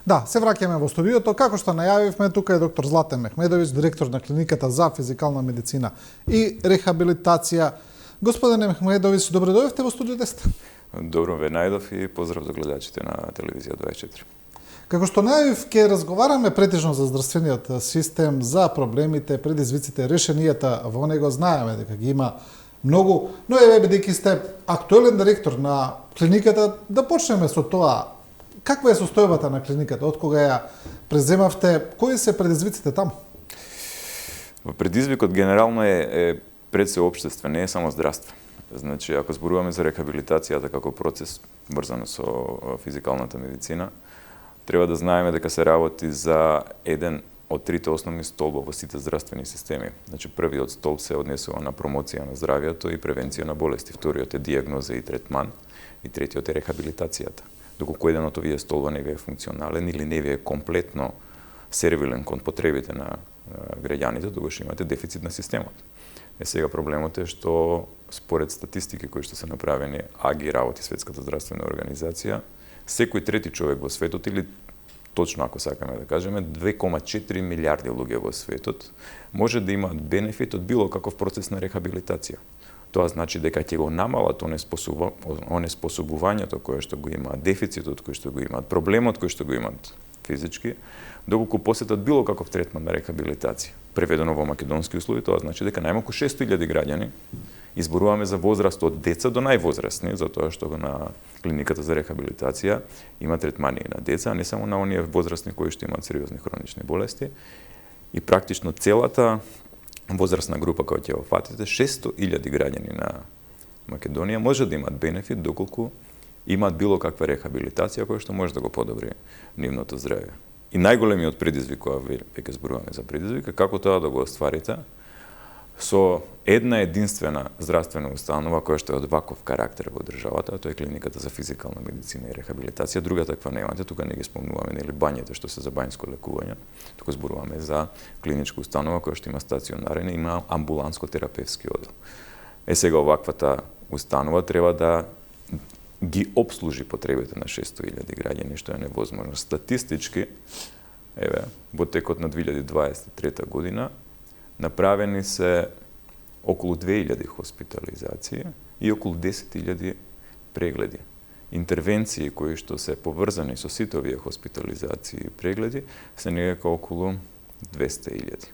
Да, се враќаме во студиото. Како што најавивме, тука е доктор Златен Мехмедовиќ, директор на клиниката за физикална медицина и рехабилитација. Господине Мехмедовиќ, добро дојдовте во студио 10. Добро ве најдов и поздрав до гледачите на телевизија 24. Како што најавив, ќе разговараме претежно за здравствениот систем, за проблемите, предизвиците, решенијата во него. Знаеме дека ги има многу, но бидејќи сте актуелен директор на клиниката, да почнеме со тоа. Каква е состојбата на клиниката? Од кога ја преземавте? Кои се предизвиците таму? Предизвикот генерално е пред се општествен, не е само здравство. Значи, ако зборуваме за рехабилитацијата како процес врзан со физикалната медицина, треба да знаеме дека се работи за еден од трите основни столба во сите здравствени системи. Значи, првиот столб се однесува на промоција на здравјето и превенција на болести, вториот е диагноза и третман и третиот е рехабилитацијата. Доколку еден од овие столба не ви е функционален или не ви е комплетно сервилен кон потребите на граѓаните, тогаш имате дефицит на системот. Сега проблемот е што според статистики кои што се направени, а ги работи Светската здравствена организација, секој трети човек во светот, или точно ако сакаме да кажеме, 2,4 милиарди луѓе во светот може да имаат бенефит од било каков процес на рехабилитација. Тоа значи дека ќе го намалат онеспособувањето кое што го имаат, дефицитот кој што го имаат, проблемот кој што го имаат физички, доколку посетат било каков третман на рехабилитација. Преведено во македонски услови, тоа значи дека најмалку 600.000 граѓани, изборуваме за возраст од деца до највозрастни, затоа што на клиниката за рехабилитација има третмани и на деца, а не само на оние возрастни кои што имаат сериозни хронични болести. И практично целата возрастна група која ќе го фатите, 600.000 граѓани на Македонија може да имаат бенефит доколку имаат било каква рехабилитација која што може да го подобри нивното здравје. И најголемиот предизвик, кога веќе зборуваме за предизвик, како тоа да го остварите со една единствена здравствена установа која што е од ваков карактер во државата, тоа е клиниката за физикална медицина и рехабилитација. Друга таква немате, тука не ги спомнуваме нели бањите што се за бањско лекување, тука зборуваме за клиничка установа која што има стационарен и има амбуланско-терапевски оддел. Сега оваквата установа треба да ги обслужи потребите на 600.000 граѓани, што е невозможно. Статистички, во текот на 2023 година, направени се околу 2000 хоспитализации и околу 10.000 прегледи. Интервенции кои што се поврзани со сите овие хоспитализации и прегледи се некако околу 200.000.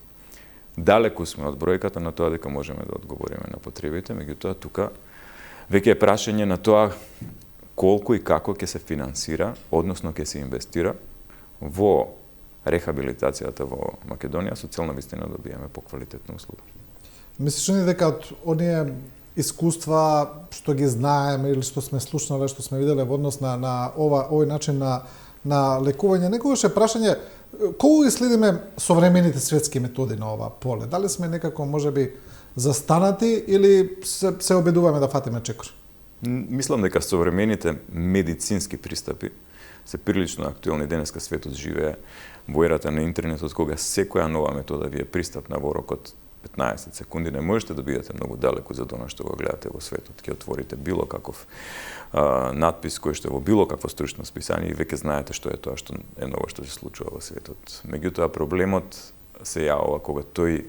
Далеку сме од бројката на тоа дека можеме да одговориме на потребите, меѓутоа тука веќе е прашање на тоа колку и како ќе се финансира, односно ќе се инвестира во рехабилитацијата во Македонија со цел навистина да добиеме поквалитетна услуга. Мислиш ли дека од оние искуства што ги знаеме или што сме слушнале, што сме виделе во однос на овој начин на лекување, некогаш е прашање колку ги следиме современите светски методи на ова поле? Дали сме некако можеби застанати или се обидуваме да фатиме чекор? Мислам дека современите медицински пристапи се прилично актуелни. Денеска светот живее во ерата на интернетот, кога секоја нова метода ви е пристапна во рок од 15 секунди. Не можете да бидете многу далеку за тоа што го гледате во светот. Ќе отворите било каков надпис кој што е во било какво стручно списание и веќе знаете што е тоа што е ново што се случува во светот. Меѓутоа проблемот се јавува кога тој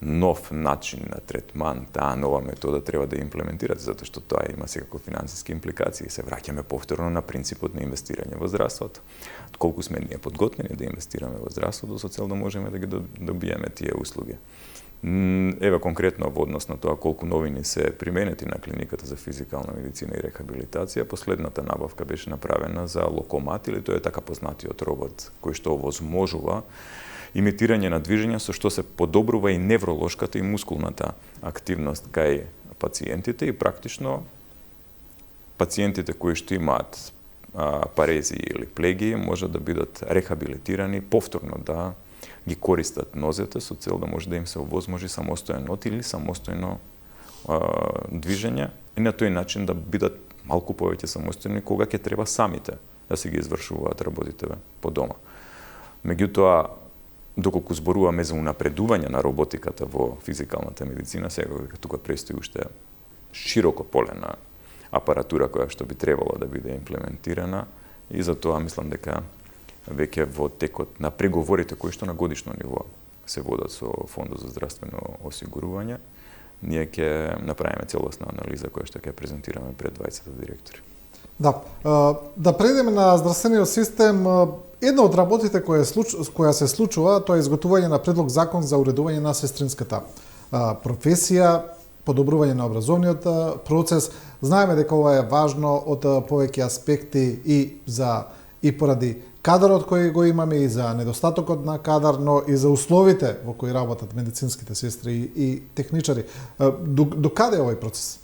нов начин на третман, таа нова метода треба да имплементирате, затоа што тоа има секако финансиски импликации. Се враќаме повторно на принципот на инвестирање во здравството. Колку сме ние подготвени да инвестираме во здравството со цел да можеме да ги добиеме тие услуги. Конкретно во однос на тоа колку новини се применети на клиниката за физикална медицина и рехабилитација, последната набавка беше направена за локомат, или тоа е така познатиот робот кој што овозможува имитирање на движење со што се подобрува и невролошката и мускулната активност кај пациентите и практично пациентите кои што имаат парези или плегии може да бидат рехабилитирани повторно да ги користат нозете со цел да може да им се овозможи самостојно или самостојно движење и на тој начин да бидат малку повеќе самостојни кога ќе треба самите да се ги извршуваат работите по дома. Меѓутоа, доколку зборуваме за унапредување на роботиката во физикалната медицина, сега тука престои уште широко поле на апаратура која што би требало да биде имплементирана и за тоа мислам дека веќе во текот на преговорите кои што на годишно ниво се водат со Фондот за здравствено осигурување, ние ќе направиме целосна анализа која што ќе презентираме пред 20 директори. Да, да преидеме на здравствениот систем. Една од работите која се случува, тоа е изготвување на предлог закон за уредување на сестринската професија, подобрување на образовниот процес. Знаеме дека ова е важно од повеќе аспекти и поради кадарот кој го имаме и за недостатокот на кадар, но и за условите во кои работат медицинските сестри и техничари. До каде е овој процес?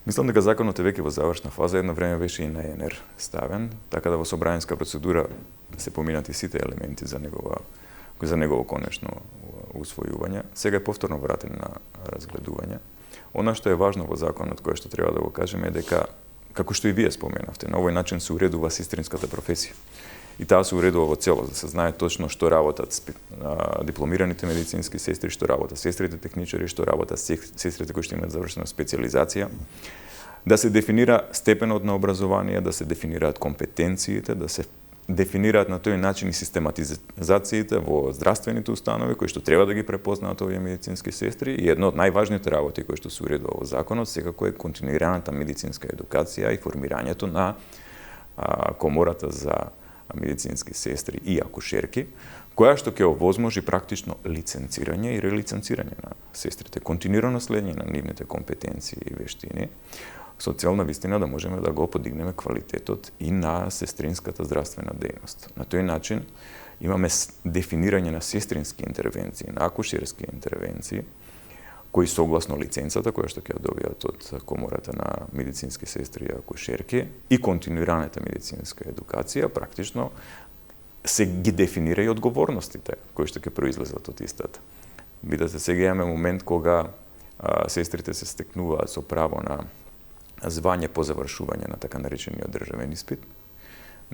Мислам дека законот е веќе во завршна фаза, едно време беше и на ЕНР ставен, така да во собраниска процедура се поминати сите елементи за негово конечно усвојување. Сега е повторно вратен на разгледување. Она што е важно во законот, кое што треба да го кажеме, е дека, како што и вие споменавте, на овој начин се уредува сестринската професија. И таа се уредува во целост, да се знае точно што работат дипломираните медицински сестри, што работат сестрите техничари, што работат сестрите кои што имаат завршена специализација, да се дефинира степенот на образование, да се дефинираат компетенциите, да се дефинираат на тој начин и систематизациите во здравствените установи кои што треба да ги препознаат овие медицински сестри, и едно од најважните работи кои што се уредува во законот секако е континуираната медицинска едукација и формирањето на комората за медицински сестри и акушерки, која што ќе овозможи практично лиценцирање и релиценцирање на сестрите, континуирано следење на нивните компетенции и вештини, со цел навистина да можеме да го подигнеме квалитетот и на сестринската здравствена дејност. На тој начин имаме дефинирање на сестрински интервенции, на акушерски интервенции, кои согласно лиценцата која што ќе добијат од комората на медицински сестри и акушерки и континуираната медицинска едукација, практично се ги дефинира и одговорностите кои што ќе произлезат од истата. Бидете сега имаме момент кога сестрите се стекнуваат со право на звање по завршување на така наречениот државен испит.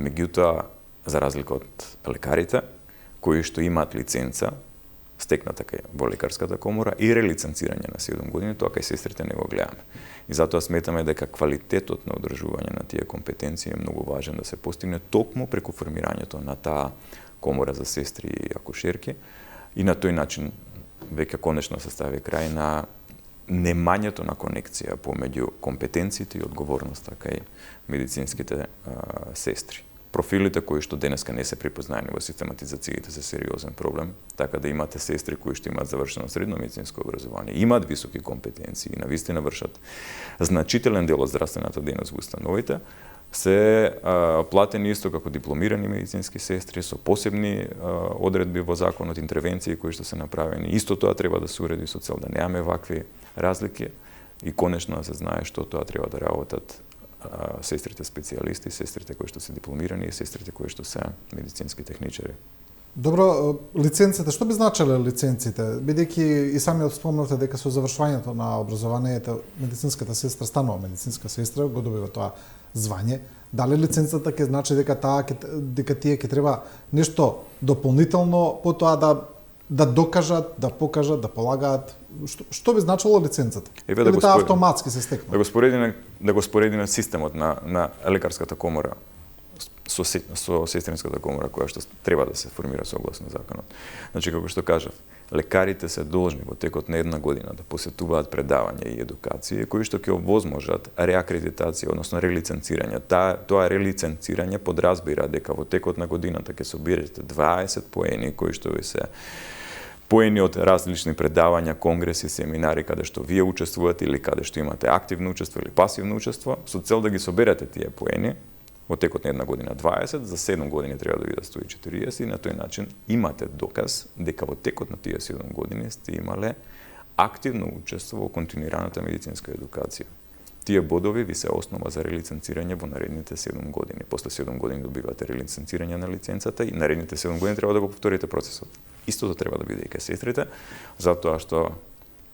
Меѓутоа, за разлика од лекарите, кои што имаат лиценца, стекната во лекарската комора и релиценцирање на 7 години, тоа кај сестрите не го гледаме. И затоа сметаме дека квалитетот на одржување на тие компетенции е многу важен да се постигне токму преку формирањето на таа комора за сестри и акушерки, и на тој начин веќе конечно се стави крај на немањето на конекција помеѓу компетенциите и одговорноста кај медицинските сестри. Профилите кои што денеска не се припознаени во систематизациите се сериозен проблем, така да имате сестри кои што имаат завршено средно медицинско образование, имаат високи компетенции и навистина вршат значителен дел од здравствената дејност во установите, се платени исто како дипломирани медицински сестри со посебни одредби во законот, интервенции кои што се направени. Исто тоа треба да се уреди со цел да немаме вакви разлики и конечно да се знае што тоа треба да работат сестрите специјалисти, сестрите кои што се дипломирани и сестрите кои што се медицински техничари. Добро, лиценците, што би значеле лиценците? Бидејќи и самиот спомнавте дека со завршувањето на образованието медицинската сестра станува медицинска сестра, го добива тоа звање. Дали лиценцата ќе значи дека тие ќе треба нешто дополнително по тоа да докажат, да покажат, да полагаат? Што би значило лиценцата? Или таа автоматски се стекнува? Да го споредиме системот на лекарската комора со сестринската комора која што треба да се формира согласно законот. Значи, како што кажав, лекарите се должни во текот на една година да посетуваат предавања и едукации кои што ќе овозможат реакредитација, односно релиценцирање. Тоа релиценцирање подразбира дека во текот на годината ќе соберете 20 поени кои што ви се поени од различни предавања, конгреси, семинари каде што вие учествувате или каде што имате активно учество или пасивно учество, со цел да ги соберете тие поени во текот на една година 20, за 7 години треба да видат 140 и на тој начин имате доказ дека во текот на тие 7 години сте имале активно учество во континуираната медицинска едукација. Тие бодови ви се основа за релиценцирање во наредните 7 години. После 7 години добивате релиценцирање на лиценцата и наредните 7 години треба да го повторите процесот. Истото треба да биде и кај сестрите, затоа што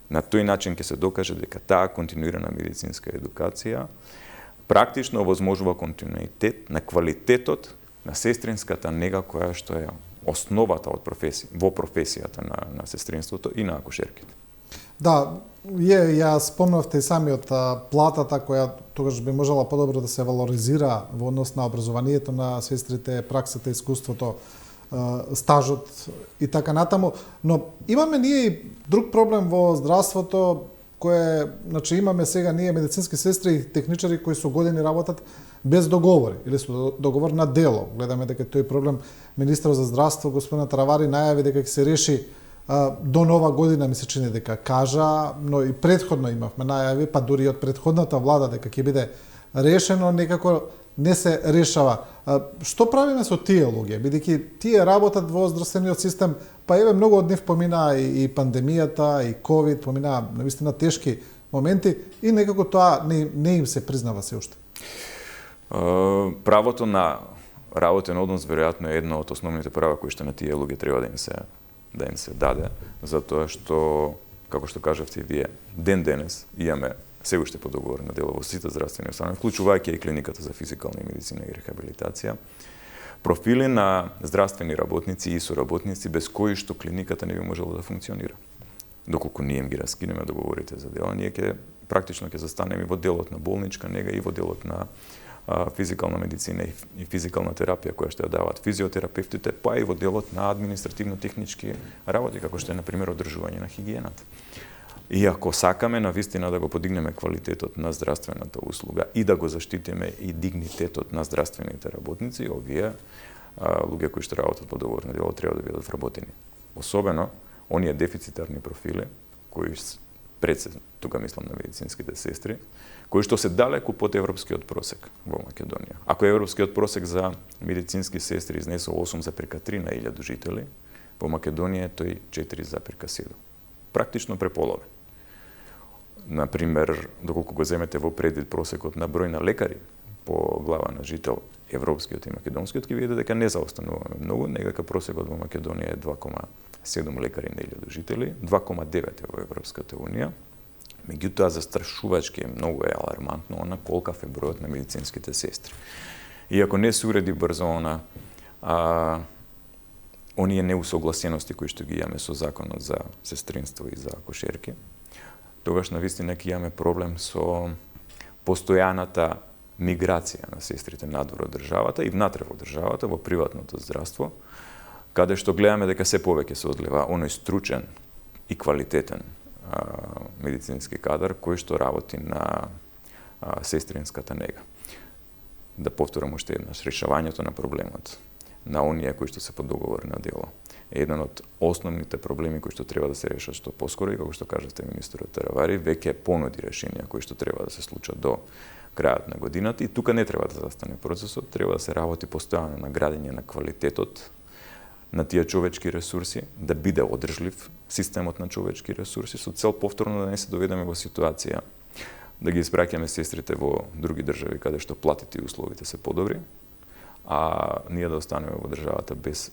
на тој начин ќе се докаже дека таа континуирана медицинска едукација практично овозможува континуитет на квалитетот на сестринската нега која што е основата од во професијата на сестринството и на акушерките. Да, ја спомнавте и самиот платата која тогаш би можела подобро да се валоризира во однос на образованието на сестрите, праксата, искуството, стажот и така натаму, но имаме ние и друг проблем во здравството кое, значи имаме сега ние медицински сестри и техничари кои со години работат без договори или со договор на дело. Гледаме дека тој проблем министерот за здравство господин Таравари најави дека ќе се реши до нова година, ми се чини дека кажа, но и предходно имавме најави, па дури од предходната влада дека ќе биде решено, некако не се решава. Што правиме со тие луѓе, бидејќи тие работат во здравствениот систем, па еве многу од нив поминаа и пандемијата, и ковид, поминаа навистина тешки моменти и некако тоа не им се признава се уште. Правото на работен однос веројатно е едно од основните права кои што на тие луѓе треба да им се даде, затоа што, како што кажавте и вие, ден денес имаме се уште по договор на дело во сите здравствени установи, вклучувајќи и клиниката за физикална медицина и рехабилитација, профили на здравствени работници и соработници без кои што клиниката не би можела да функционира. Доколку ние им ги раскинеме договорите за дело, ние практично ќе застанеме и во делот на болничка нега и во делот на физикална медицина и физикална терапија која што ја даваат физиотерапевтите, па и во делот на административно-технички работи, како што е, например, одржување на хигиената. И ако сакаме навистина да го подигнеме квалитетот на здравствената услуга и да го заштитиме и дигнитетот на здравствените работници, овие луѓе кои што работат по договор на дело треба да бидат вработени. Особено оние дефицитарни профили кои тука мислам на медицинските сестри, кои што се далеку под европскиот просек во Македонија. Ако европскиот просек за медицински сестри изнесол 8,3 на 1000 жители, во Македонија тој 4,7. Практично преполовен. Например, доколку го земете во предвид просекот на број на лекари по глава на жител, европскиот и македонскиот, ќе видите дека не заостануваме многу, некака просекот во Македонија е 2,7 лекари на 1000 жители, 2,9 е во Европската унија. Меѓутоа, застрашувачки е многу алармантно она колкав е бројот на медицинските сестри. И ако не се уреди брзо оние неусогласености кои што ги имаме со законот за сестринство и за акушерки, тогаш навистина ќе имаме проблем со постојаната миграција на сестрите надвор од државата и внатре во државата, во приватното здравство, каде што гледаме дека се повеќе се одлива оној стручен и квалитетен медицински кадар кој што работи на сестринската нега. Да повторам уште еднаш, решавањето на проблемот на оние кои што се по договор на дело е еден од основните проблеми кои што треба да се решат што поскоро и како што кажавте министерот Таравари, веќе понуди решенија кои што треба да се случат до крајот на годината и тука не треба да застане процесот, треба да се работи постојано на градење на квалитетот на тие човечки ресурси, да биде одржлив системот на човечки ресурси со цел повторно да не се доведеме во ситуација да ги испраќаме сестрите во други држави каде што платите и условите се подобри, а ние да останеме во државата без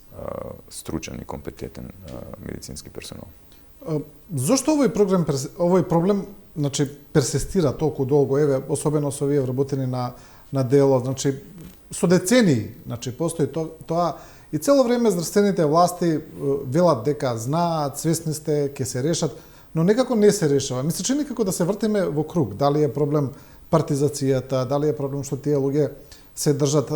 стручен и компетентен медицински персонал. Зошто овој проблем значи персистира толку долго, еве особено со овие вработени на дело, значи со децении, значи постои тоа и цело време здравствените власти велат дека знаат, свесни сте, ќе се решат, но некако не се решава. Ми се чини како да се вртиме во круг. Дали е проблем партизацијата, дали е проблем што тие луѓе се држат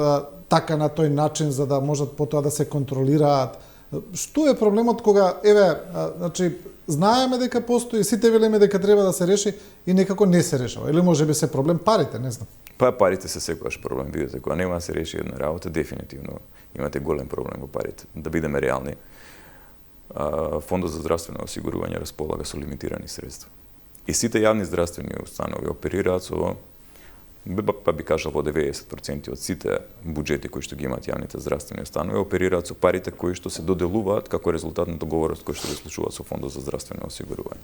така на тој начин за да можат потоа да се контролираат. Што е проблемот кога значи знаеме дека постои, сите велиме дека треба да се реши и некако не се решава. Или можеби се проблем парите, не знам. Па парите се секогаш проблем, видите, кога нема да се реши една работа, дефинитивно имате голем проблем во парите. Да бидеме реални, Фондот за здравствено осигурување располага со лимитирани средства. И сите јавни здравствени установи оперираат со, па би кажал, во 90% од сите буџети кои што ги имаат јавните здравствени установи, оперираат со парите кои што се доделуваат како резултат на договорот кој што се случува со Фондот за здравствено осигурување.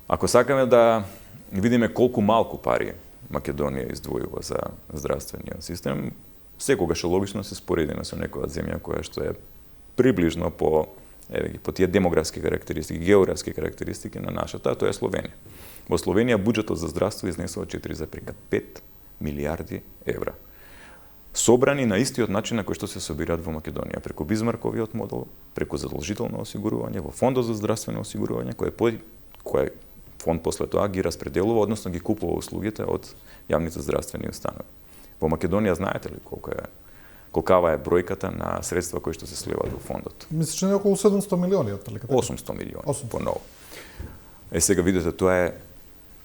Ако сакаме да видиме колку малку пари Македонија издвојува за здравствениот систем, секогаш е логично да се споредиме со некоја земја која што е приближно по тие демографски карактеристики, географски карактеристики на нашата, тоа е Словенија. Во Словенија буџетот за здравство изнесува 4,5 милиарди евра. Собрани на истиот начин на кој што се собираат во Македонија, преку Бизмарковиот модел, преку задолжително осигурување, во Фондот за здравствено осигурување, кој фонд после тоа ги распределува, односно ги купува услугите од јавните здравствени установи. Во Македонија знаете ли колкава е бројката на средства кои што се сливаат во фондот? Мислиш че е околу 700 милиони отприлика. 800 милиони, 800. поново. Сега видите, тоа е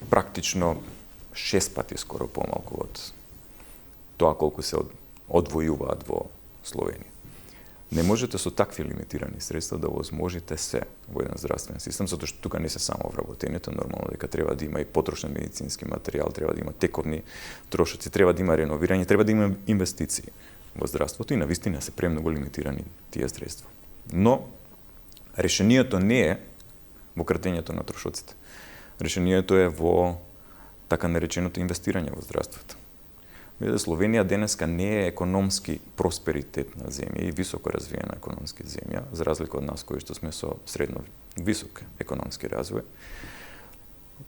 практично 6 пати скоро помалку од тоа колку се одвојуваат во Словенија. Не можете со такви лимитирани средства да возможите се во еден здравствен систем, затоа што тука не се само вработените, нормално дека треба да има и потрошен медицински материјал, треба да има тековни трошоци, треба да има реновирање, треба да има инвестиции во здравството и навистина се премногу лимитирани тие средства. Но решението не е во кратењето на трошоците. Решението е во така нареченото инвестирање во здравството. Видите, Словенија денеска не е економски просперитетна земја и високо развиена економски земја, за разлика од нас кои што сме со средно висок економски развој.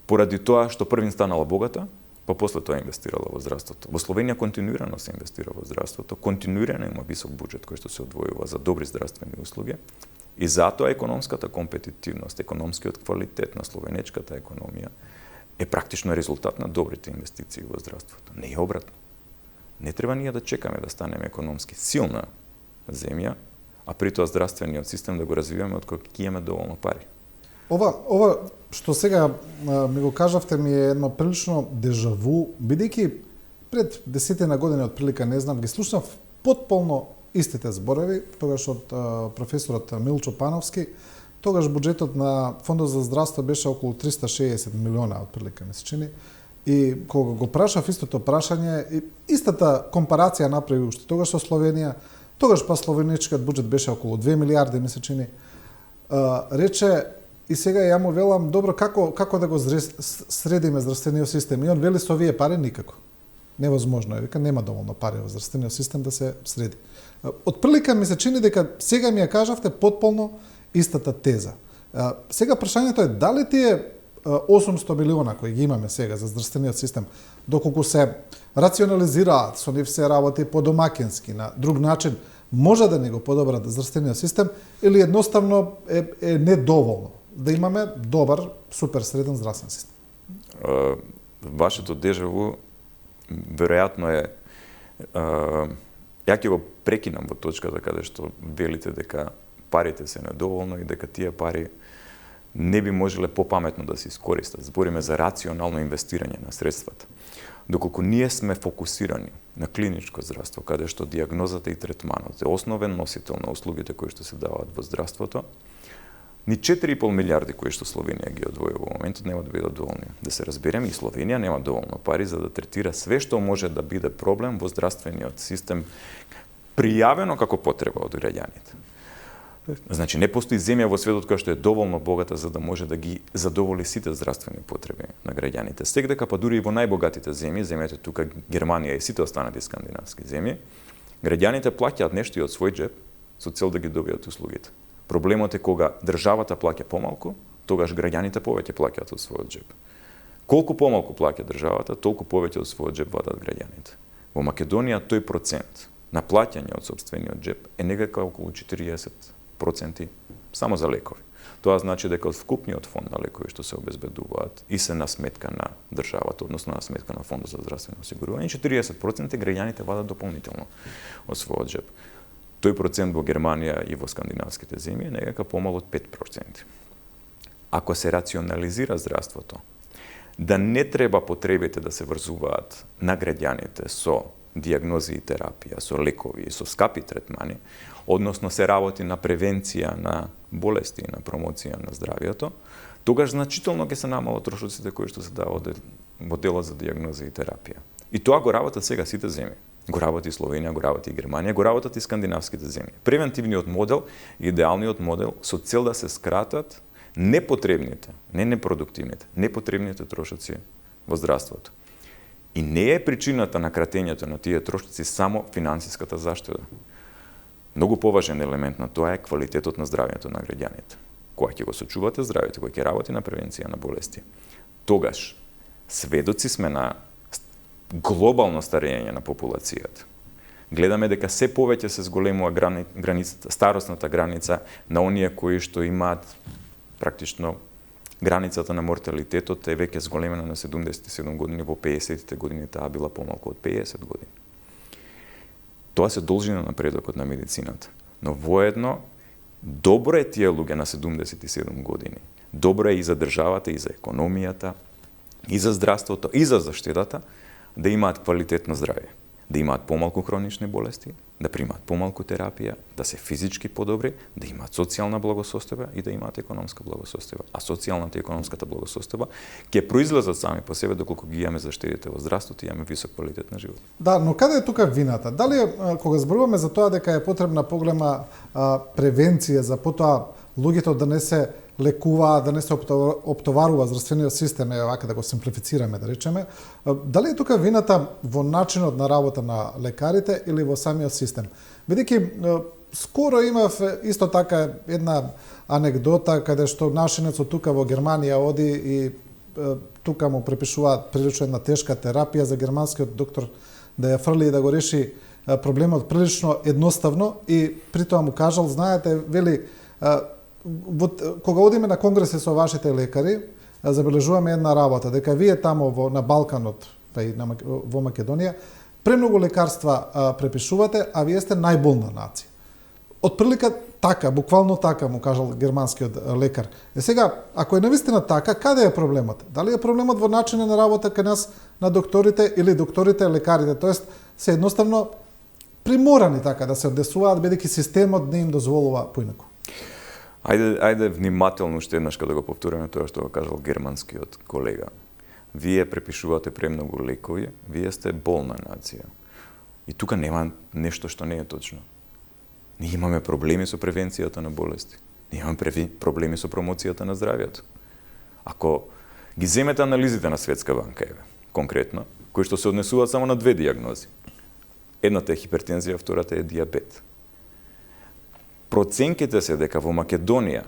Поради тоа што првин станала богата, па после тоа инвестирала во здравството. Во Словенија континуирано се инвестира во здравството, континуирано има висок буџет кој што се одвојува за добри здравствени услуги и затоа економската компетитивност, економскиот квалитет на словенечката економија е практично резултат на добрите инвестиции во здравството. Не е обратно. Не треба ние да чекаме да станеме економски силна земја, а при тоа здравствениот систем да го развиваме од кога ќе имаме доволно пари. Ова што сега ми го кажавте ми е едно прилично дежаву, бидејќи пред 10 години отприлика, не знам, ги слушнав потполно истите зборови, тогаш од професорот Милчо Пановски. Тогаш буџетот на Фондот за здравство беше околу 360 милиона отприлика, ми се чини. И кога го прашав истото прашање, истата компарација направи уште тогаш со Словенија, тогаш па словеничкиот буџет беше околу 2 милиарди, ми се чини. Рече, и сега ја му велам, добро, како да го средиме здравствениот систем? И он вели, со овие пари никако. Невозможно е, вика, нема доволно пари во здравствениот систем да се среди. Отприлика ми се чини дека сега ми ја кажавте потполно истата теза. Сега прашањето е дали тие 800 милиона кои ги имаме сега за здравствениот систем, доколку се рационализираат, со нив се работи подомакински, на друг начин, може да ни го подобрат здравствениот систем или едноставно е недоволно да имаме добар, супер среден здравствен систем? Вашето дежаву веројатно е ја ќе го прекинам во точката каде што велите дека парите се недоволно и дека тие пари не би можеле попаметно да се искористат. Збориме за рационално инвестирање на средствата. Доколку ние сме фокусирани на клиничко здравство, каде што диагнозата и третманот е основен носител на услугите кои што се даваат во здравството, ни 4,5 милиарди кои што Словенија ги одвојува во моментот нема да бидат доволни. Да се разбереме, и Словенија нема доволно пари за да третира све што може да биде проблем во здравствениот систем пријавено како потреба од граѓаните. Значи, не постои земја во светот која што е доволно богата за да може да ги задоволи сите здравствени потреби на граѓаните. Сегдека, па дури и во најбогатите земји, земјите тука Германија и сите останати скандинавски земји, граѓаните плаќаат нешто и од свој џеб со цел да ги добијат услугите. Проблемот е кога државата плаќа помалку, тогаш граѓаните повеќе плаќаат од својот џеб. Колку помалку плаќа државата, толку повеќе од својот џеб вадат граѓаните. Во Македонија тој процент на плаќање од сопствениот џеб е некако околу 40% само за лекови. Тоа значи дека од вкупниот фонд на лекови што се обезбедуваат и се на сметка на државата, односно на сметка на Фондот за здравствено осигурување, 40% граѓаните вадат дополнително од својот џеб. Тој процент во Германија и во скандинавските земји е некако помал од 5%. Ако се рационализира здравството, да не треба потребите да се врзуваат на граѓаните со диагнози и терапија, со лекови и со скапи третмани, односно се работи на превенција на болести и на промоција на здравието, тогаш значително ќе се намалат трошоците кои што се даваат во делот за диагноза и терапија. И тоа го работат сега сите земји. Го работи Словенија, го работи и Германија, го работат и скандинавските земји. Превентивниот модел, идеалниот модел со цел да се скратат непотребните, не непродуктивните, непотребните трошоци во здравството. И не е причината на кратењето на тие трошоци само финансиската заштеда. Многу поважен елемент на тоа е квалитетот на здравјето на граѓаните. Кога ќе го сочувате здравјето, кога ќе работи на превенција на болести, тогаш сведоци сме на глобално старење на популацијата. Гледаме дека се повеќе се зголемува границата, старосната граница на оние кои што имаат практично границата на морталитетот е веќе зголемена на 77 години, во 50-тите години таа била помалку од 50 години. Тоа се должи на напредокот на медицината. Но воедно, добро е тие луѓе на 77 години. Добро е и за државата, и за економијата, и за здравството, и за заштедата, да имаат квалитетно здравје. Да имаат помалку хронични болести, да примаат помалку терапија, да се физички подобри, да имаат социјална благосостојба и да имаат економска благосостојба. А социјалната и економската благосостојба ќе произлезат сами по себе доколку ги имаме заштедите во здравството и имаме висок квалитет на живот. Да, но каде е тука вината? Дали кога зборуваме за тоа дека е потребна поголема превенција за потоа луѓето да не се лекуваат, да не се оптоварува здравствениот систем, вака да го симплифицираме, да речеме, дали е тука вината во начинот на работа на лекарите или во самиот систем? Бидејќи скоро имав исто така една анегдота каде што нашинецот тука во Германија оди и тука му препишуваат прилично една тешка терапија за германскиот доктор да ја фрли и да го реши проблемот прилично едноставно и при тоа му кажал, знаете, вели, кога одиме на конгреси со вашите лекари, забележуваме една работа, дека вие тамо на Балканот, во Македонија, премногу лекарства препишувате, а вие сте најболна нација. Отприлика така, буквално така, му кажал германскиот лекар. Сега, ако е навистина така, каде е проблемот? Дали е проблемот во начинот на работа кај нас на докторите или докторите лекарите? Тоест, се едноставно приморани така да се одесуваат, бидејќи системот не им дозволува поинаку. Ајде внимателно уште еднаш да го повториме тоа што го кажал германскиот колега. Вие препишувате премногу лекови, вие сте болна нација. И тука нема нешто што не е точно. Ние имаме проблеми со превенцијата на болести. Ние имаме проблеми со промоцијата на здравјето. Ако ги земете анализите на Светска банка, конкретно, кои што се однесуваат само на две дијагнози. Едната е хипертензија, втората е диабет. Проценките се дека во Македонија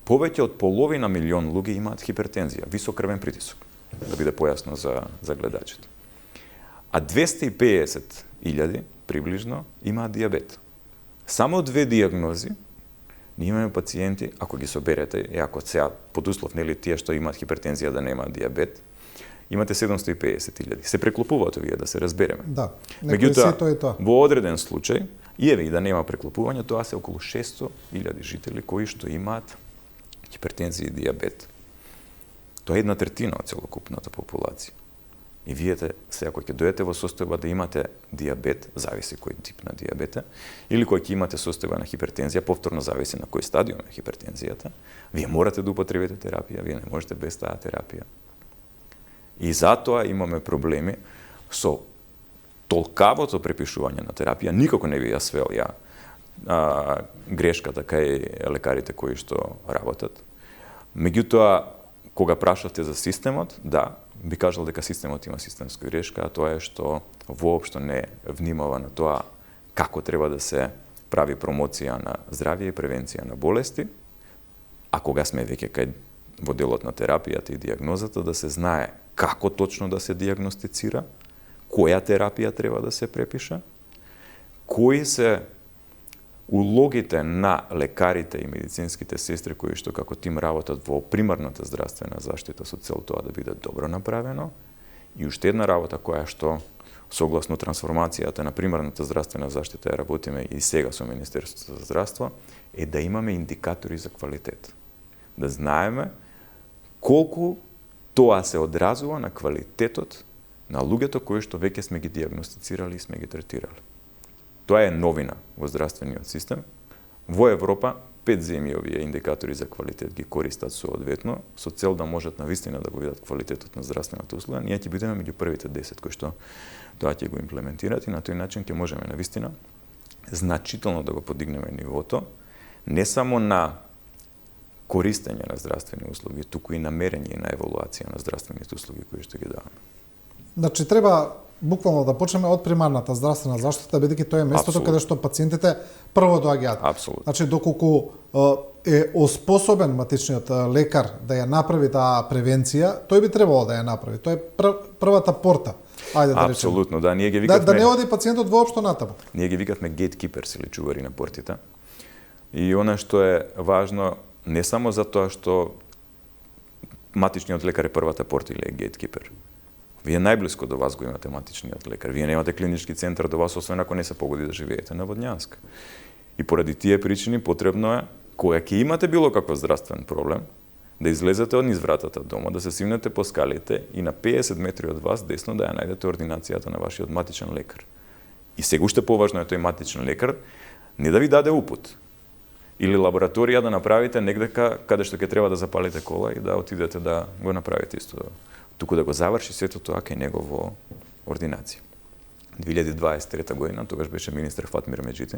повеќе од половина милион луѓе имаат хипертензија, висок крвен притисок, да биде појасно за гледачите. А 250.000 приближно имаат диабет. Само две дијагнози, ние имаме пациенти, ако ги соберете, ако сега под услов нели тие што имаат хипертензија да немаат диабет, имате 750.000. Се преклопуваат овие, да се разбереме. Да, меѓутоа, во одреден случај, и да нема преклопување, тоа се околу 600.000 жители кои што имаат хипертензија и диабет. Тоа е 1/3 од целокупната популација. И вие сега кои ќе дојдете во состојба да имате диабет, зависи кој тип на диабета, или кој ќе имате состојба на хипертензија, повторно зависи на кој стадиум е хипертензијата, вие морате да употребите терапија, вие не можете без таа терапија. И затоа имаме проблеми со толкавото препишување на терапија. Никако не би ја свел грешката кај лекарите кои што работат. Меѓутоа, кога прашавте за системот, да, би кажал дека системот има системска грешка, а тоа е што воопшто не внимава на тоа како треба да се прави промоција на здравје и превенција на болести, а кога сме веќе во делот на терапијата и дијагнозата, да се знае како точно да се дијагностицира, која терапија треба да се препише, кои се улогите на лекарите и медицинските сестри кои што како тим работат во примарната здравствена заштита со цел тоа да биде добро направено, и уште една работа која што согласно трансформацијата на примарната здравствена заштита ја работиме и сега со Министерството за здравство, е да имаме индикатори за квалитет. Да знаеме колку тоа се одразува на квалитетот на луѓето кои што веќе сме ги дијагностицирали и сме ги третирали. Тоа е новина во здравствениот систем. Во Европа 5 земји овие индикатори за квалитет ги користат соодветно, со цел да можат навистина да го видат квалитетот на здравствената услуга. Ние ќе бидеме меѓу првите 10 кои што тоа ќе го имплементират и на тој начин ќе можеме навистина значително да го подигнеме нивото, не само на користење на здравствени услуги, туку и на мерење и на евалуација на здравствените услуги кои што ги даваме. Значи, треба буквално да почнеме од примарната здравствена заштита, бидејќи тоа е местото каде што пациентите прво доаѓаат. Апсолутно. Значи, доколку е оспособен матичниот лекар да ја направи таа превенција, тој би требало да ја направи. Тоа е првата порта. Ајде да речеме. Апсолутно, да, ние ги викавме. Да не оди пациентот воопшто натаму. Ние ги викавме gatekeepers или чувари на портите. И она што е важно не само за тоа што матичниот лекар е првата порта или е гейткипер. Вие најблиско до вас го имате матичниот лекар. Вие немате клинички центар до вас, освен ако не се погоди да живеете на Водњанска. И поради тие причини потребно е, кога ќе имате било каков здравствен проблем, да излезете од низ вратата од дома, да се симнете по скалите и на 50 метри од вас десно да ја најдете ординацијата на вашиот матичен лекар. И сега уште поважно е тој матичен лекар не да ви даде упут или лабораторија да направите негдека каде што ќе треба да запалите кола и да отидете да го направите исто. Туку да го заврши сето тоа кај него во ординација. 2023 година, тогаш беше министер Фатмир Меджити,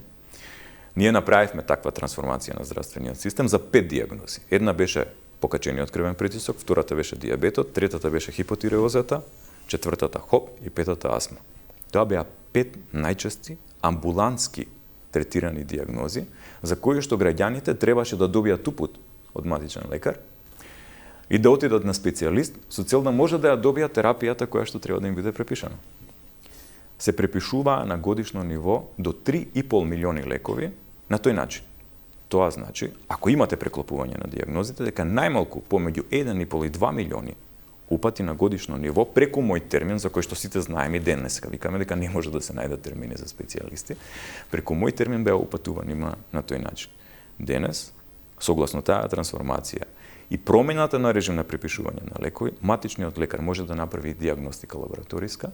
ние направивме таква трансформација на здравствениот систем за 5 диагнози. Една беше покачениот крвен притисок, втората беше диабетот, третата беше хипотиреозата, четвртата ХОП и петата астма. Тоа беа 5 најчести амбулантски третирани диагнози за кои што граѓаните требаше да добијат упут од матичен лекар и да отидат на специјалист со цел да може да ја добијат терапијата која што треба да им биде препишана. Се препишуваа на годишно ниво до 3,5 милиони лекови на тој начин. Тоа значи, ако имате преклопување на диагнозите, дека најмалку помеѓу 1,5 и 2 милиони упати на годишно ниво преку мој термин, за кој што сите знаеме и денеска, викаме дека не може да се најдат термини за специјалисти, преку мој термин беа упатувани на тој начин. Денес, согласно таа трансформација и промената на режим на препишување на лекови, матичниот лекар може да направи диагностика лабораториска,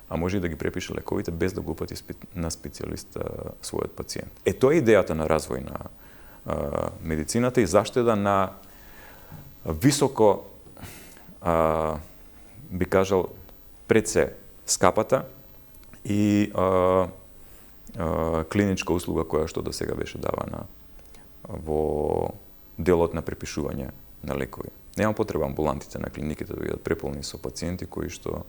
а може и да ги препише лековите без да го упати на специјалист својот пациент. Тоа е идејата на развој на медицината и заштеда на високо, би кажал, пред се скапата и клиничка услуга која што до сега беше давана во делот на препишување на лекови. Нема потреба амбулантите на клиниките да бидат преполни со пациенти кои што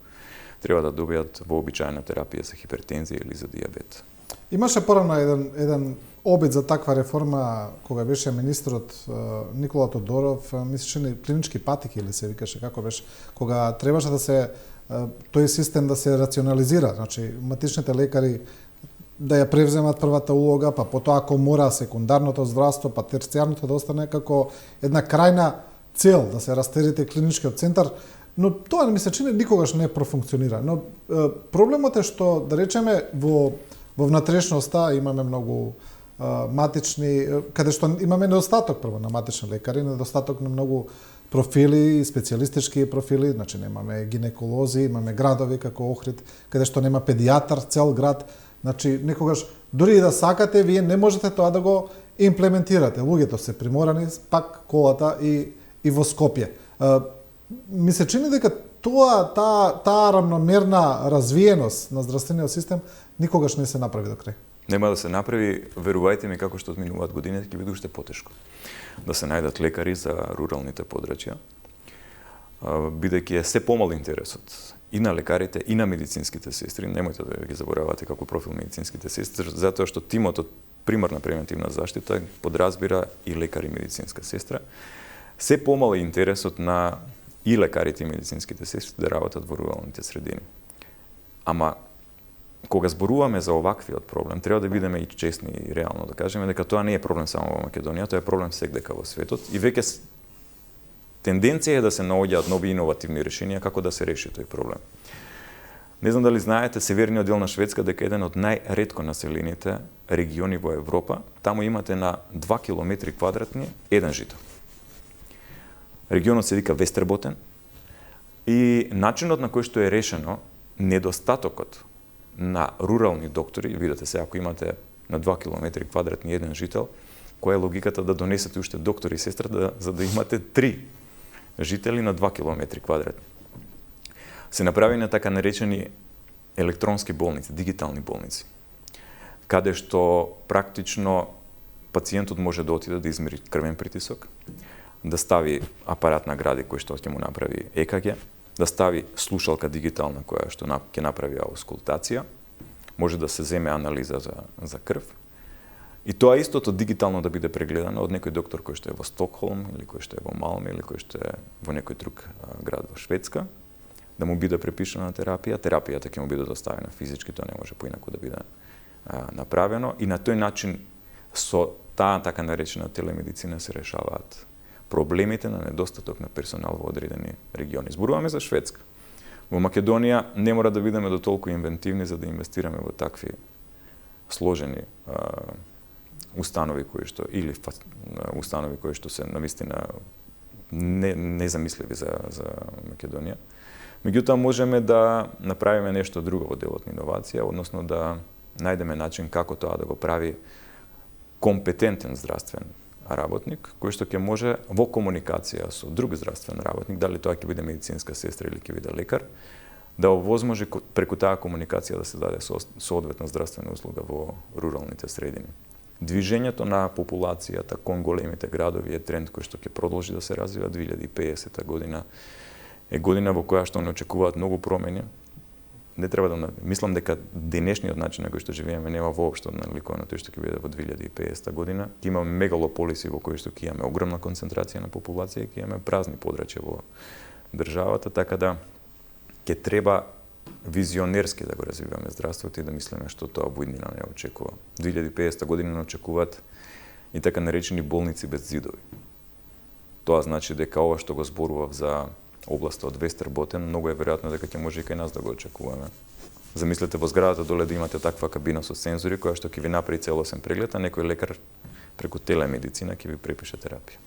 треба да добијат вообичаена терапија за хипертензија или за диабет. Имаше порано еден обид за таква реформа кога беше министрот Никола Тодоров, мислеше клинички патики или се викаше, како беше, кога требаше да се тој систем да се рационализира, значи матичните лекари да ја превземат првата улога, па потоа ако мора секундарното здравство, па терцијарното да остане како една крајна цел да се растерите клиничкиот центар, но тоа не ми се чини никогаш не профункционира. Но проблемот е што, да речеме, во внатрешноста имаме многу матични, каде што имаме недостаток прво на матични лекари, недостаток на многу профили, специјалистички профили, значи немаме гинеколози, имаме градови како Охрид, каде што нема педијатар, цел град, значи некогаш дури и да сакате, вие не можете тоа да го имплементирате. Луѓето се приморани пак колата и во Скопје. Ми се чини дека таа рамномерна развиеност на здравствениот систем никогаш не се направи до крај. Нема да се направи, верувајте ми, како што одминуваат годините, ќе биде уште потешко да се најдат лекари за руралните подрачја, бидејќи е се помал интересот и на лекарите и на медицинските сестри. Немојте да ги заборавате како профил медицинските сестри, затоа што тимот од примарна превентивна заштита подразбира и лекар и медицинска сестра. Се помал е интересот на и лекарите и медицинските сестри да работат во руралните средини. Ама кога зборуваме за оваквиот проблем, треба да бидеме и честни и реално да кажеме дека тоа не е проблем само во Македонија, тоа е проблем секдека во светот и веќе тенденција е да се наоѓаат нови иновативни решенија како да се реши тој проблем. Не знам дали знаете, северниот дел на Шведска дека е еден од најретко населените региони во Европа, таму имате на 2 километри квадратни еден жител. Регионот се вика Вестерботен и начинот на кој што е решено недостатокот на рурални доктори, видите се, ако имате на 2 километри квадратни еден жител, која е логиката да донесете уште доктор и сестра за да имате 3 жители на 2 километри квадратни. Се направи на така наречени електронски болници, дигитални болници, каде што практично пациентот може да отиде да измери крвен притисок, да стави апарат на гради кој што ќе му направи ЕКГ, да стави слушалка дигитална која што ќе направи аускултација, може да се земе анализа за крв. И тоа истото дигитално да биде прегледано од некој доктор кој што е во Стокхолм или кој што е во Малме или кој што е во некој друг град во Шведска, да му биде препишана терапија, терапијата ќе му биде доставена физички, тоа не може поинаку да биде направено и на тој начин со таа така наречена телемедицина се решаваат проблемите на недостаток на персонал во одредени региони. Зборуваме за Шведска. Во Македонија не мора да бидеме до толку инвентивни за да инвестираме во такви сложени установи установи кои што се навистина незамисливи за Македонија. Меѓутоа можеме да направиме нешто друго во делот на иновација, односно да најдеме начин како тоа да го прави компетентен здравствен работник, кој што ќе може во комуникација со друг здравствен работник, дали тоа ќе биде медицинска сестра или ќе биде лекар, да овозможи преку таа комуникација да се даде соодветна здравствена услуга во руралните средини. Движењето на популацијата кон големите градови е тренд кој што ќе продолжи да се развива. 2050 година е година во која што не очекуваат многу промени. Не треба да мислам дека денешниот начин на кој што живееме нема воопшто наликува на тој што ќе биде во 2050 година. Ќе имаме мегалополиси во кои што ќе имаме огромна концентрација на популација и ќе имаме празни подрачја во државата, така да ќе треба визионерски да го развиваме здравството и да мислиме што тоа буиднина не очекува. 2050 година не очекуваат и така наречени болници без зидови. Тоа значи дека ова што го зборував за областа од Вестерботен, многу е веројатно дека ќе може и кај нас да го очекуваме. Замислете во зградата доле да имате таква кабина со сензори која што ќе ви направи целосен преглед, а некој лекар преку телемедицина ќе ви препише терапија.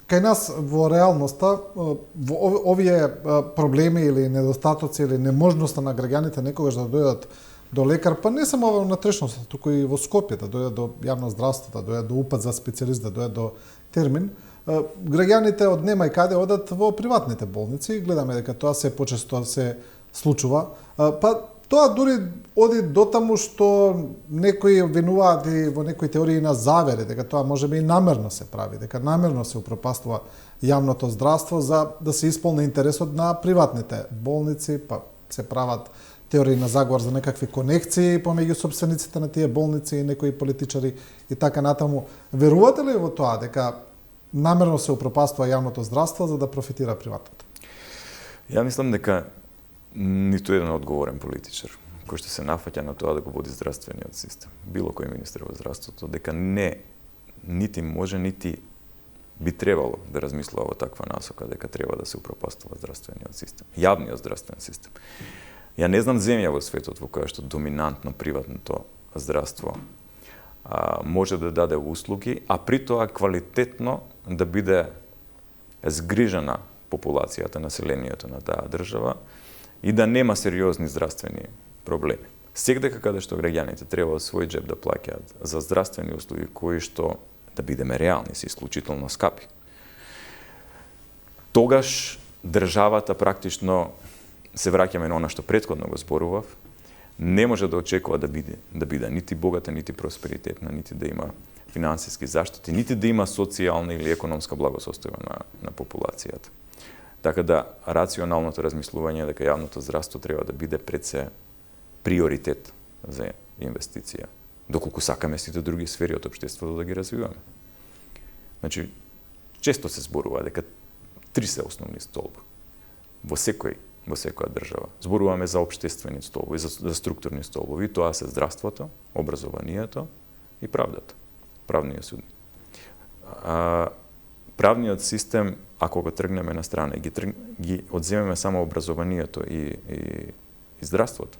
Кај нас во реалноста во овие проблеми или недостатоци или неможноста на граѓаните некогаш да дојдат до лекар, па не само во внатрешноста, туку и во Скопје, да дојдат до јавно здравство, да дојдат до упат за специјалист, да дојдат до термин, граѓаните од нема и каде одат во приватните болници. Гледаме дека тоа се почесто се случува. Па тоа дури оди до таму што некои обвинуваат и во некои теории на завери, дека тоа можеби и намерно се прави, дека намерно се упропастува јавното здравство за да се исполни интересот на приватните болници, па се прават теории на заговор за некакви конекции помеѓу собствениците на тие болници и некои политичари и така натаму. Верувате ли во тоа дека намерно се упропаствува јавното здравство за да профитира приватното? Ја мислам дека ниту еден одговорен политичар кој што се нафаќа на тоа да го води здравствениот систем, било кој министер во здравството, дека нити може, нити би требало да размислува во таква насока дека треба да се упропаствува здравствениот систем, јавниот здравствен систем. Ја не знам земја во светот во која што доминантно приватното здравство може да даде услуги, а при тоа квалитетно да биде згрижена популацијата, населението на таа држава и да нема сериозни здравствени проблеми. Секако каде што граѓаните треба од свој џеб да плаќаат за здравствени услуги кои што, да бидеме реални, се исклучително скапи, тогаш државата практично, се враќаме на она што претходно го зборував, не може да очекува да биде нити богата, нити просперитетна, нити да има финансиски заштити, нити да има социјална или економска благосостојба на популацијата. Така да рационалното размислување дека јавното здравство треба да биде пред се приоритет за инвестиција, доколку сакаме сите други сфери од општеството да ги развиваме. Значи, често се зборува дека 3 се основни столба во секоја држава. Зборуваме за општествени столбови, за структурни столбови, тоа се здравството, образованието и правдата, правниот суд. Правниот систем, ако го тргнеме на страна и ги одземеме само образованието и здравството,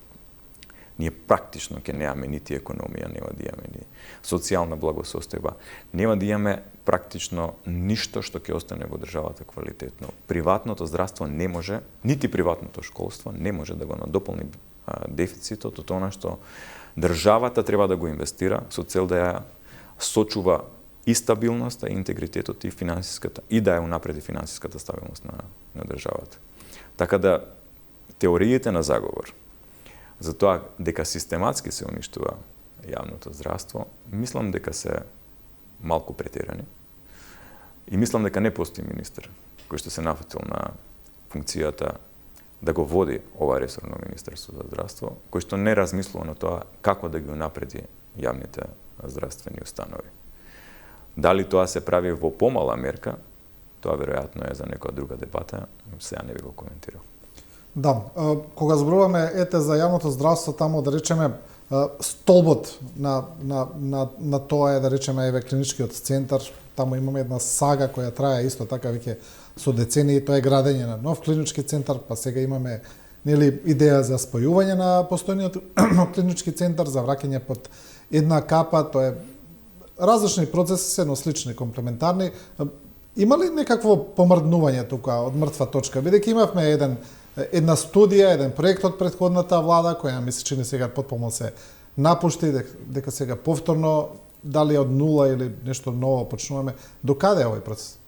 ние практично ќе немаме нити економија, нема да имаме ни социјална благосостојба, нема да имаме практично ништо што ќе остане во државата квалитетно. Приватното здравство не може, нити приватното школство не може да го надополни дефицитот од она што државата треба да го инвестира со цел да ја сочува и стабилноста, и интегритетот, и финансиската, и да ја унапреди финансиската стабилност на државата. Така да теориите на заговор за тоа дека систематски се уништува јавното здравство, мислам дека се малку претерани. И мислам дека не постои министер кој што се нафатил на функцијата да го води ова ресорно Министерство за здравство, кој што не размислува на тоа како да ги унапреди јавните здравствени установи. Дали тоа се прави во помала мерка, тоа веројатно е за некоја друга дебата, сега не би го коментирал. Да, кога зборуваме за јавното здравство, таму да речеме столбот на тоа е да речеме клиничкиот центар, таму имаме една сага која трае исто така веќе со децении, тоа е градење на нов клинички центар, па сега имаме нели идеја за спојување на постојниот клинички центар, за враќање под една капа, тоа е различни процеси се, но слични, комплементарни. Има ли некакво помрднување тука од мртва точка? Бидејќи имавме една студија, еден проект од претходната влада, која ми се чини сега потполно се напушти, дека сега повторно, дали од нула или нешто ново почнуваме, до каде е овој процес?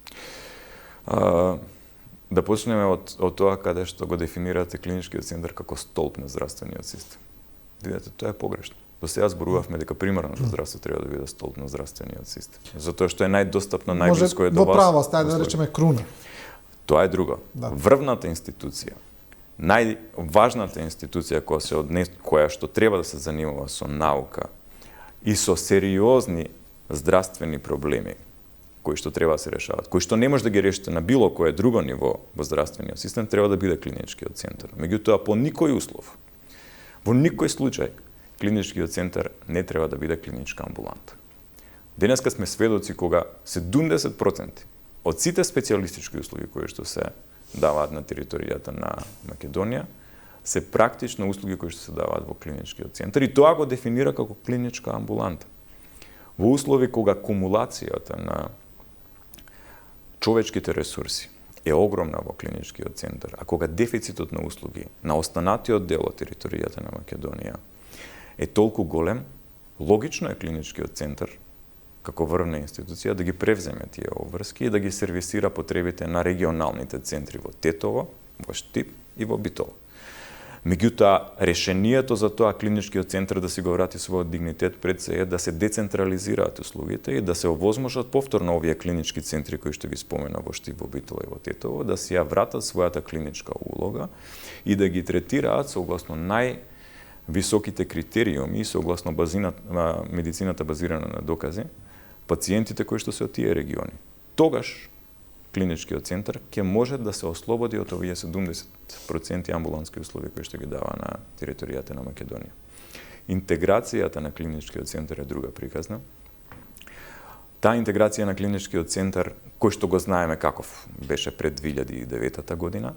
Да почнеме од тоа каде што го дефинирате клиничкиот центар како столб на здравствениот систем. Видете, тоа е погрешно. До сега зборувавме дека примарното здравство треба да биде столб на здравствениот систем. Затоа што е најдостапно, најблиско е до вас. Во право стаја да речеме круна. Тоа е друго. Да. Врвната институција, најважната институција која што треба да се занимава со наука и со сериозни здравствени проблеми кои што треба да се решават, кои што не може да ги решите на било кое друго ниво во здравствениот систем, треба да биде клиничкиот центар. Меѓутоа, по никој услов, во никој случај, клиничкиот центар не треба да биде клиничка амбуланта. Денеска сме сведоци кога 70% од сите специјалистички услуги кои што се даваат на територијата на Македонија се практично услуги кои што се даваат во клиничкиот центар и тоа го дефинира како клиничка амбуланта. Во услови кога кумулацијата на човечките ресурси е огромна во клиничкиот центар, а кога дефицитот на услуги на останатиот дел од територијата на Македонија е толку голем, логично е клиничкиот центар како врвна институција да ги превземе тие обврски и да ги сервисира потребите на регионалните центри во Тетово, во Штип и во Битола. Меѓутоа, решението за тоа клиничкиот центар да си го врати својот дигнитет пред се е да се децентрализираат услугите и да се овозможат повторно овие клинички центри кои што ги спомена во Штип, во Битола и во Тетово, да си ја вратат својата клиничка улога и да ги третираат согласно највисоките критериуми и согласно медицината базирана на докази, пациентите кои што се од тие региони. Тогаш клиничкиот центар ќе може да се ослободи од овие 70% амбулантски услуги кои што ги дава на територијата на Македонија. Интеграцијата на клиничкиот центар е друга приказна. Таа интеграција на клиничкиот центар, кој што го знаеме каков беше пред 2009 година,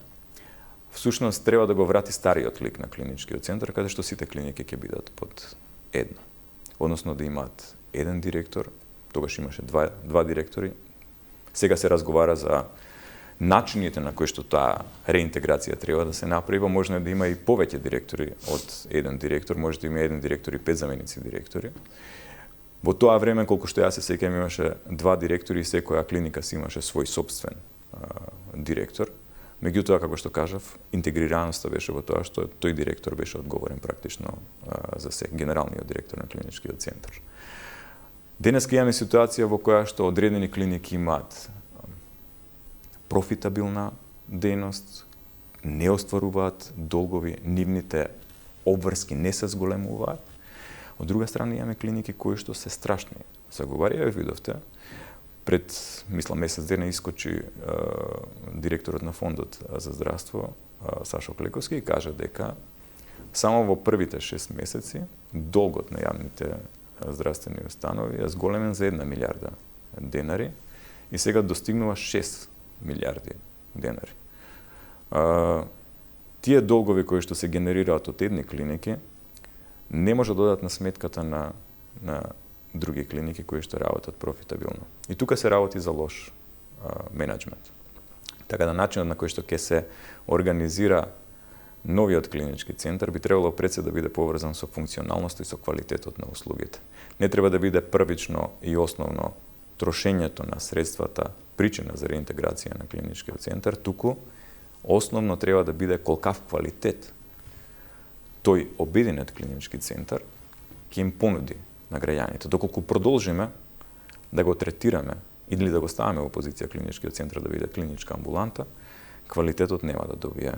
всушност треба да го врати стариот лик на клиничкиот центар, каде што сите клиники ќе бидат под едно. Односно да имаат еден директор, тогаш имаше два директори. Сега се разговара за начините на кои што таа реинтеграција треба да се направи, можно е да има и повеќе директори од еден директор, може да има еден директор и 5 заменици директори. Во тоа време, колку што јас се сеќавам, имаше 2 директори и секоја клиника си имаше свој сопствен директор. Меѓутоа, како што кажав, интегрираноста беше во тоа што тој директор беше одговорен практично за се, генералниот директор на клиничкиот центар. Денеска имаме ситуација во која што одредени клиники имаат профитабилна дејност, не остваруваат долгови, нивните обврски не се зголемуваат. Од друга страна имаме клиники кои што се страшни. Заговарија видовте, пред, мислам, месец дена искочи директорот на фондот за здравство, Сашо Клековски, и кажа дека само во првите 6 месеци долгот на јавните здравствени установи е зголемен за 1 милиарда денари и сега достигнува 6 милиарди денари. Тие долгови кои што се генерираат од едни клиники не може да додат на сметката на други клиники кои што работат профитабилно. И тука се работи за лош менеджмент. Така да начинот на кој што ќе се организира новиот клинички центар би требало пред се да биде поврзан со функционалноста и со квалитетот на услугите. Не треба да биде првично и основно трошењето на средствата причина за реинтеграција на клиничкиот центар, туку основно треба да биде колкав квалитет тој обединет клинички центар ќе им понуди на граѓаните. Доколку продолжиме да го третираме или да го ставаме во позиција клиничкиот центар да биде клиничка амбуланта, квалитетот нема да добие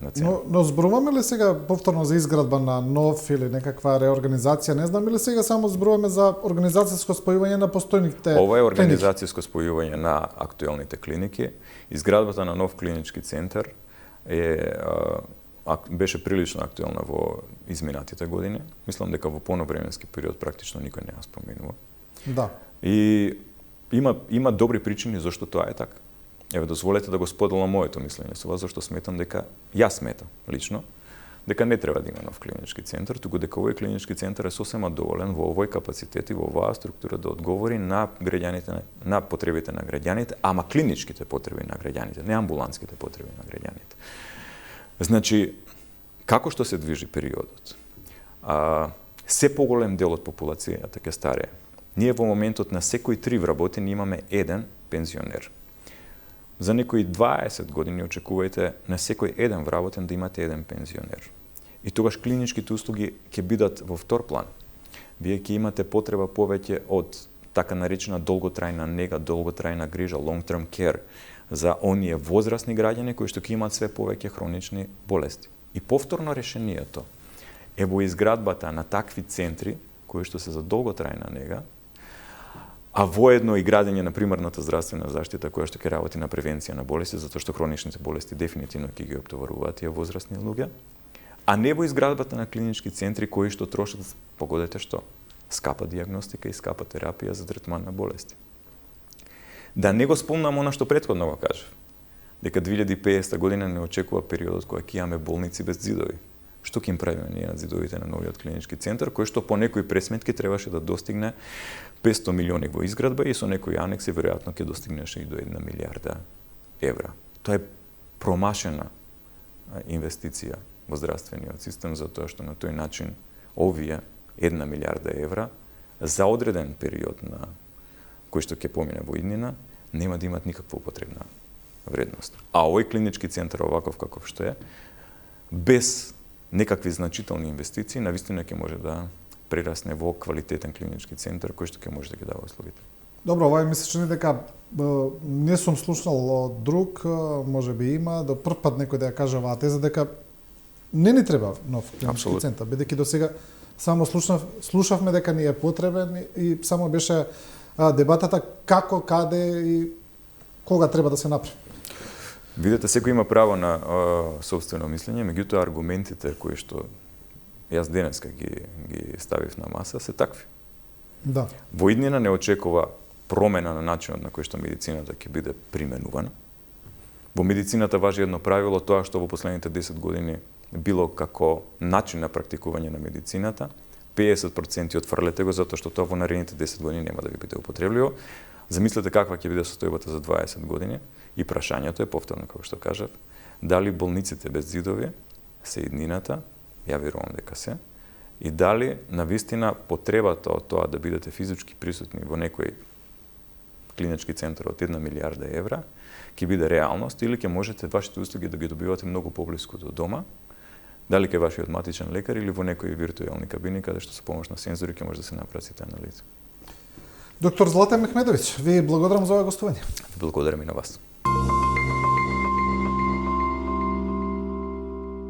на цена. Но зборуваме ли сега повторно за изградба на нов или некаква реорганизација? Не знам или сега само зборуваме за организацијско спојување на постојните Ова е организацијско спојување на актуелните клиники. Изградбата на нов клинички центар беше прилично актуелна во изминатите години. Мислам дека во поновременски период практично никој не ја споменува. Да. И има добри причини зашто тоа е така. Еве, дозволете да го споделам моето мислење со вас, зашто сметам дека, јас сметам, лично, дека не треба да има нов клинички центар, туку дека овој клинички центар е сосема доволен во овој капацитет и во оваа структура да одговори на граѓаните, на потребите на граѓаните, ама клиничките потреби на граѓаните, не амбулантските потреби на граѓаните. Значи, како што се движи периодот, се поголем дел од популацијата ќе старее. Ние во моментот на секои 3 вработени имаме 1 пензионер. За некои 20 години очекувајте на секој 1 вработен да имате 1 пензионер. И тогаш клиничките услуги ќе бидат во втор план. Вие ќе имате потреба повеќе од така наречена долготрајна нега, долготрајна грижа, long-term care, за оние возрастни граѓани кои што ќе имаат све повеќе хронични болести. И повторно решението е во изградбата на такви центри кои што се за долготрајна нега, а воедно и градење на примарната здравствена заштита која што ќе работи на превенција на болести, затоа што хроничните болести дефинитивно ќе ги оптоваруваат тие возрастни луѓе, а не во изградбата на клинички центри кои што трошат, погодете што, скапа диагностика и скапа терапија за третман на болести. Да не го спомнам она што претходно го кажав, дека 2050 година не очекува периодот кога ќе имаме болници без зидови. Што ќе им правиме ние на зидовите на новиот клинички центар, кој што по некои пресметки требаше да достигне 500 милиони во изградба и со некои анекси веројатно ќе достигнеше и до 1 милиарда евра. Тоа е промашена инвестиција во здравствениот систем, затоа што на тој начин овие 1 милиарда евра за одреден период на кој што ќе помине во иднина, нема да имат никаква употребна вредност. А овој клинички центар оваков каков што е, без некакви значителни инвестиции, навистина ќе може да прерасне во квалитетен клинички центар кој што ќе може да ги дава услугите. Добро, ова ми се чини дека не сум слушнал од друг, може би има, да прв пат некој да ја каже оваа теза дека не ни треба нов клинички центар, бидејќи досега само слушавме дека ни е потребен и само беше дебатата како, каде и кога треба да се направи. Видете, секој има право на собствено мислење, меѓутоа аргументите кои што јас денеска ги ставив на маса се такви. Да. Во иднина не очекува промена на начинот на кој што медицината ќе биде применувана. Во медицината важи едно правило, тоа што во последните 10 години било како начин на практикување на медицината, 50% отфрлете го затоа што тоа во наредните 10 години нема да ви биде употребливо. Замислете каква ќе биде состојбата за 20 години и прашањето е повторно како што кажав, дали болниците без зидови се иднината, ја верувам дека се, и дали навистина потребата од тоа да бидете физички присутни во некој клинички центар од 1 милиарда евра ќе биде реалност или ќе можете вашите услуги да ги добивате многу поблиску до дома, дали кај вашиот матичен лекар или во некои виртуелни кабини каде што со помош на сензори ќе може да се направи сите анализи. Доктор Златан Мехмедовиќ, ви благодарам за ова гостување. Благодарам и на вас.